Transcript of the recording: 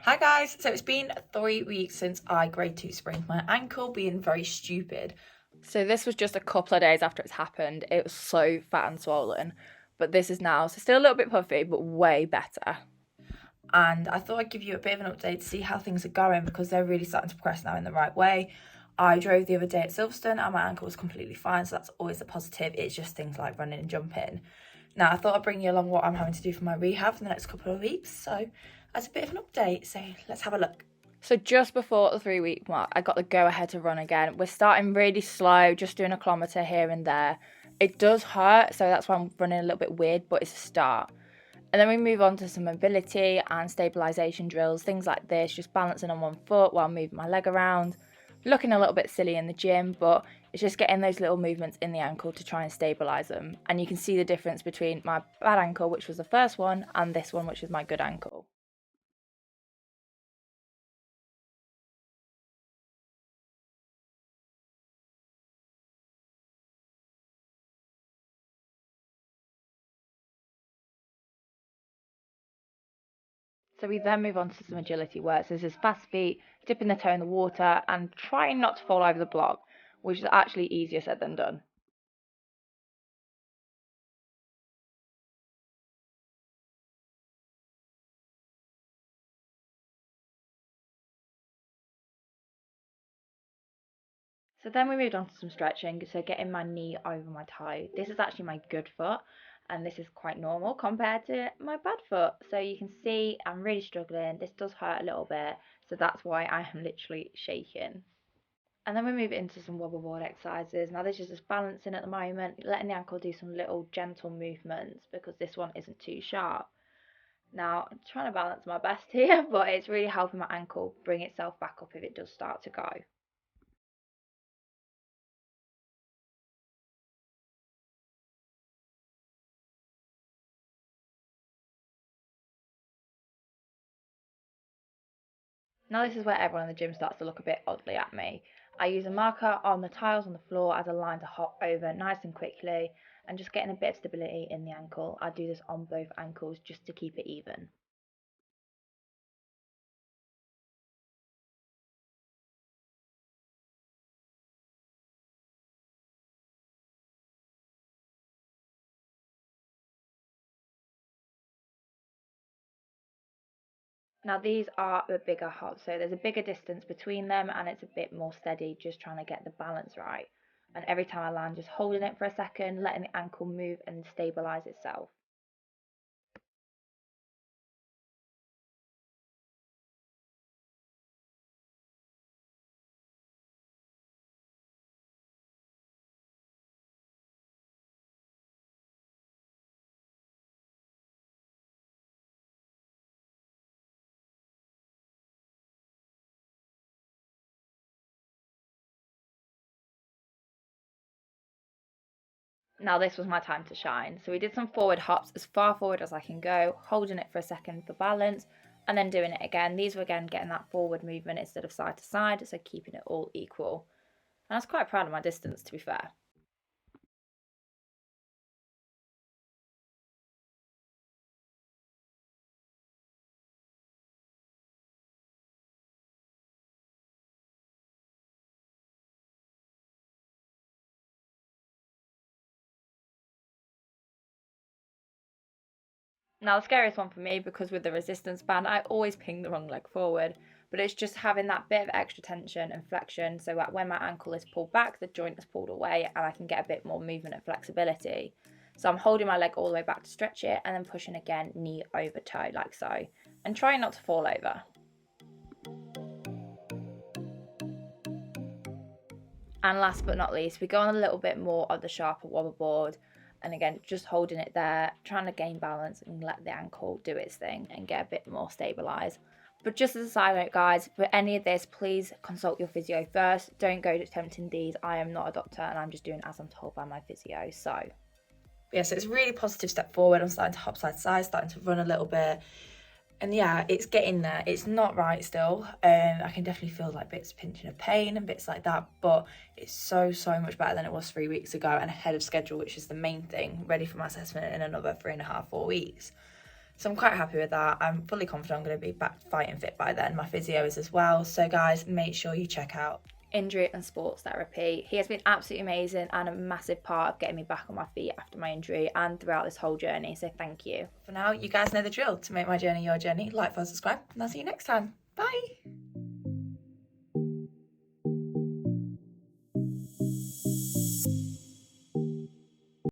Hi guys, so it's been 3 weeks since I grade 2 sprained my ankle, being very stupid. So this was just a couple of days after it's happened. It was so fat and swollen. But this is now, so still a little bit puffy, but way better. And I thought I'd give you a bit of an update to see how things are going because they're really starting to progress now in the right way. I drove the other day at Silverstone and my ankle was completely fine, so that's always a positive. It's just things like running and jumping. Now I thought I'd bring you along what I'm having to do for my rehab for the next couple of weeks, so as a bit of an update, so let's have a look. So just before the 3 week mark, I got the go ahead to run again. We're starting really slow, just doing a kilometre here and there. It does hurt, so that's why I'm running a little bit weird, but it's a start. And then we move on to some mobility and stabilisation drills, things like this, just balancing on one foot while moving my leg around. Looking a little bit silly in the gym, but it's just getting those little movements in the ankle to try and stabilise them. And you can see the difference between my bad ankle, which was the first one, and this one, which is my good ankle. So we then move on to some agility work. So this is fast feet, dipping the toe in the water and trying not to fall over the block, which is actually easier said than done. So then we moved on to some stretching, so getting my knee over my toe. This is actually my good foot, and this is quite normal compared to my bad foot. So you can see I'm really struggling. This does hurt a little bit, so that's why I am literally shaking. And then we move into some wobble board exercises. Now this is just balancing at the moment, letting the ankle do some little gentle movements because this one isn't too sharp. Now I'm trying to balance my best here, but it's really helping my ankle bring itself back up if it does start to go. Now this is where everyone in the gym starts to look a bit oddly at me. I use a marker on the tiles on the floor as a line to hop over nice and quickly and just getting a bit of stability in the ankle. I do this on both ankles just to keep it even. Now these are the bigger hops, so there's a bigger distance between them and it's a bit more steady, just trying to get the balance right. And every time I land, just holding it for a second, letting the ankle move and stabilize itself. Now this was my time to shine. So we did some forward hops as far forward as I can go, holding it for a second for balance, and then doing it again. These were again getting that forward movement instead of side to side, so keeping it all equal. And I was quite proud of my distance, to be fair. Now the scariest one for me, because with the resistance band, I always ping the wrong leg forward, but it's just having that bit of extra tension and flexion so that when my ankle is pulled back, the joint is pulled away and I can get a bit more movement and flexibility. So I'm holding my leg all the way back to stretch it and then pushing again, knee over toe like so, and trying not to fall over. And last but not least, we go on a little bit more of the sharper wobble board. And again, just holding it there, trying to gain balance and let the ankle do its thing and get a bit more stabilised. But just as a side note, guys, for any of this, please consult your physio first. Don't go attempting these. I am not a doctor and I'm just doing as I'm told by my physio. So Yeah, so it's a really positive step forward. I'm starting to hop side to side, starting to run a little bit. And yeah, it's getting there. It's not right still. I can definitely feel like bits pinching of pain and bits like that, but it's so much better than it was 3 weeks ago and ahead of schedule, which is the main thing. Ready for my assessment in another 3.5, 4 weeks. So I'm quite happy with that. I'm fully confident I'm going to be back fighting fit by then. My physio is as well. So guys, make sure you check out Injury and Sports Therapy. He has been absolutely amazing and a massive part of getting me back on my feet after my injury and throughout this whole journey. So thank you. For now, you guys know the drill. To make my journey your journey, like, follow, subscribe, and I'll see you next time. Bye.